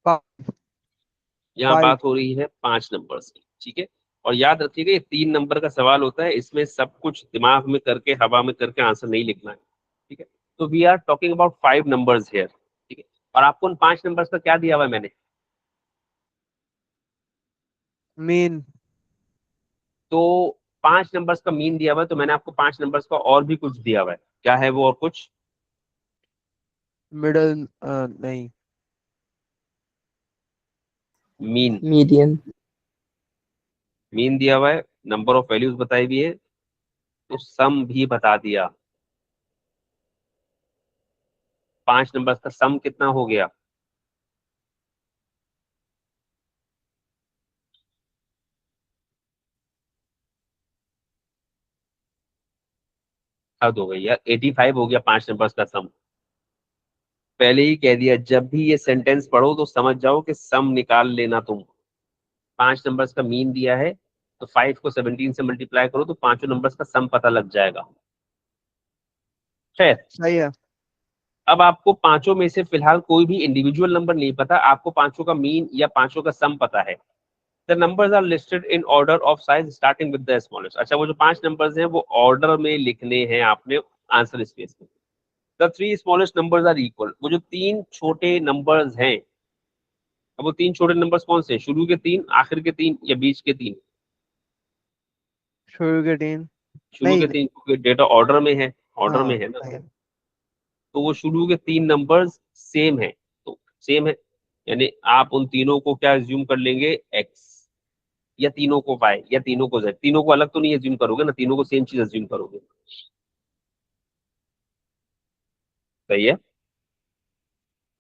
यहाँ 5। बात हो रही है 5 नंबर्स की, ठीक है। और याद रखिएगा ये 3 नंबर का सवाल होता है, इसमें सब कुछ दिमाग में करके हवा में करके आंसर नहीं लिखना है, ठीक है। तो we are talking about 5 numbers here, ठीक है। और आपको उन 5 नंबर्स का क्या दिया हुआ है मैंने? मीन। तो 5 नंबर्स का मीन दिया हुआ है, तो मैंने आपको 5 नंबर्स का और भी कुछ दिया हुआ है। क्या है वो और कुछ? मिडल। नहीं। मीन। मीडियन। मीन दिया हुआ है, नंबर ऑफ वैल्यूज बताई हुई है, तो सम भी बता दिया। 5 नंबर्स का सम कितना हो गया? हद हो गई यार, 85 हो गया 5 नंबर्स का सम। पहले ही कह दिया, जब भी ये सेंटेंस पढ़ो तो समझ जाओ कि सम निकाल लेना तुम। 5 नंबर्स का मीन दिया है, तो 5 को 17 से मल्टीप्लाई करो तो पांचों नंबर्स का सम पता लग जाएगा। खैर, सही है। अब आपको पांचों में से फिलहाल कोई भी इंडिविजुअल नंबर नहीं पता, आपको पांचों का मीन या पांचों का सम पता है। The numbers are listed in order of size starting with the smallest. अच्छा, वो जो 5 नंबर्स हैं वो ऑर्डर में लिखने हैं आपने आंसर स्पेस में। The 3 smallest numbers are equal. वो जो 3 छोटे नंबर्स हैं, अब वो 3 छोटे नंबर्स कौन से हैं? शुरू के 3, आखिर के 3, या बीच के 3? शुरू के 3। शुरू नहीं के नहीं। 3 क्योंकि डेटा ऑर्डर में है, ऑर्डर में हाँ है ना। सही है। तो वो शुरू के 3 नंबर्स सेम है, तो सेम है, यानी आप उन तीनों को क्या एज्यूम कर लेंगे? एक्स, या तीनों को वाई, या तीनों को जेड। तीनों को अलग तो नहीं एज्यूम करोगे ना, तीनों को सेम चीज एज्यूम करोगे। सही है।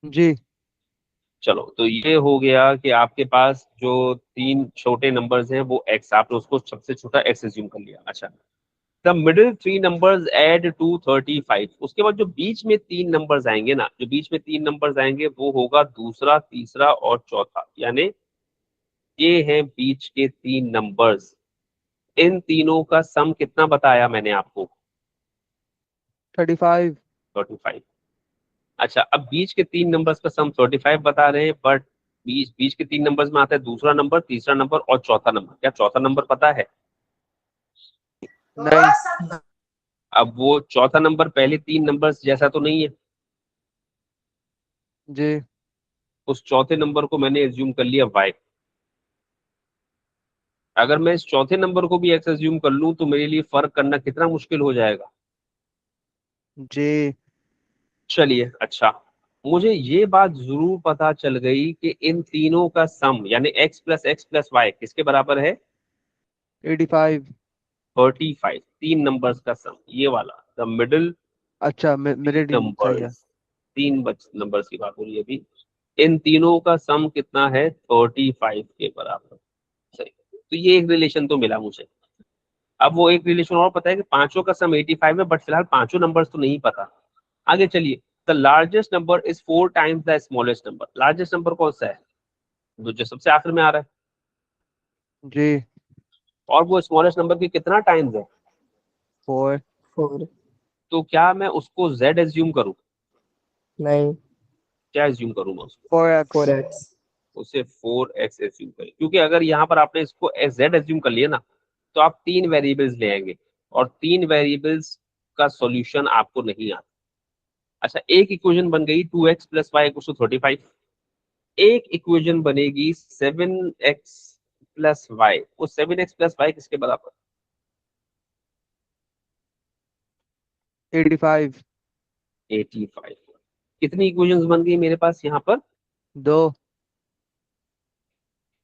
जी। चलो, तो ये हो गया कि आपके पास जो 3 छोटे नंबर्स हैं वो एक्स, आपने उसको सबसे छोटा एक्स एज्यूम कर लिया। अच्छा, the middle 3 numbers add to 35। उसके बाद जो बीच में 3 नंबर्स आएंगे ना, जो बीच में 3 नंबर्स आएंगे वो होगा दूसरा, तीसरा और चौथा, यानी ये हैं बीच के 3 नंबर्स। इन तीनों का सम कितना बताया मैंने आपको? 35। 35। अच्छा, अब बीच के 3 नंबर्स का सम 35 बता रहे हैं, बट बीच बीच के 3 नंबर्स में आता है दूसरा नंबर, तीसरा नंबर और चौथा नंबर। क्या चौथा नंबर पता है? नहीं। अब वो चौथा नंबर पहले 3 नंबर्स जैसा तो नहीं है। जी। उस चौथे नंबर को मैंने एज्यूम कर लिया वाई। अगर मैं इस चौथे नंबर को भी एक्स एज्यूम कर लूं तो मेरे लिए फर्क करना कितना मुश्किल हो जाएगा। जी। चलिए, अच्छा, मुझे ये बात जरूर पता चल गई कि इन तीनों का सम यानी x+x+y किसके बराबर है? 85। 35। 3 नंबर्स का सम, ये वाला, द मिडिल अच्छा तीन मेरे टीम सही है। नंबर्स 3 नंबर्स की बात हो रही है अभी। इन तीनों का सम कितना है? 35 के बराबर। सही, तो ये एक रिलेशन तो मिला मुझे। अब वो एक रिलेशन और पता है कि पांचों का सम 85 है, बट फिलहाल पांचों नंबर्स तो नहीं पता। आगे चलिए, the largest number is 4 times the smallest number. Largest number कौन सा है? जो सबसे आखिर में आ रहा है। जी। और वो स्मॉलेस्ट नंबर की कितना टाइम्स है? 4। 4। तो क्या मैं उसको z एज्यूम करूं? नहीं। क्या एज्यूम करूं मैं उसको? 4x। 4x। उसे 4x एज्यूम करें, क्योंकि अगर यहाँ पर आपने इसको z एज्यूम कर लिया ना, तो आप 3 वेरिएबल्स ले आएंगे, और 3 वेरिएबल्स का सॉल्यूशन आपको नहीं आता। अच्छा, एक इक्वेशन बन गई 2x+y=35। एक इक्वेशन बनेगी 7x+y। वो 7x+y किसके बराबर? 85। 85। कितनी इक्वेशंस बन गई मेरे पास यहाँ पर? 2।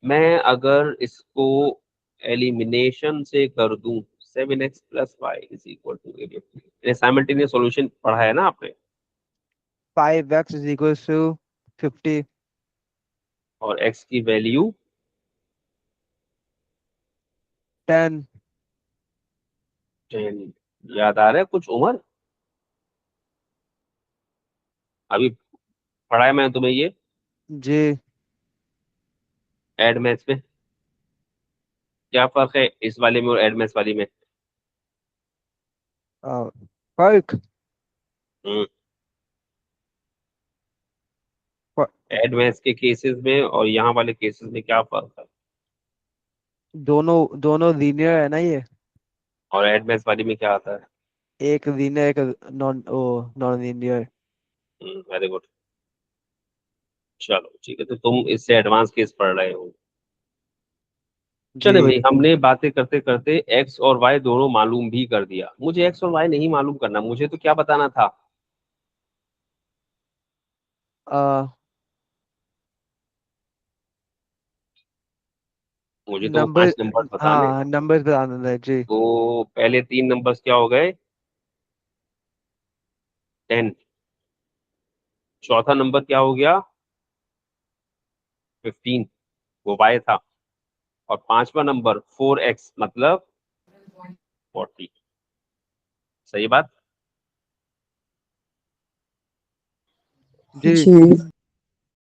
मैं अगर इसको एलिमिनेशन से कर दूं, 7x+y=88। साइमल्टेनियस सॉल्यूशन पढ़ा है ना आपने? 5x = 50। और x की वैल्यू 10। 10। याद आ रहा है कुछ उमर? अभी पढ़ाया मैंने तुम्हें ये जी। एड मैथ्स में। क्या फर्क है इस वाले में और एड मैथ्स वाली में? फर्क। हम्म, एडवांस के केसेस में और यहाँ वाले केसेस में क्या फर्क है? दोनों दोनों लीनियर है ना ये। और एडवांस वाली में क्या आता है? एक लीनियर एक नॉन लीनियर। Very good. चलो ठीक है, तो तुम इससे एडवांस केस पढ़ रहे हो। चले जी। भाई, हमने बातें करते करते एक्स और वाई दोनों मालूम भी कर दिया। मुझे एक्स और वाई नहीं मालूम करना, मुझे तो क्या बताना था? आ मुझे तो वो नंबर। 5 नंबर बताने हैं। हाँ, नंबर बताना है जी। तो पहले 3 नंबर्स क्या हो गए? 10। चौथा नंबर क्या हो गया? 15। वो वाई था। और 5वां नंबर 4x मतलब 40। सही बात। जी। जी।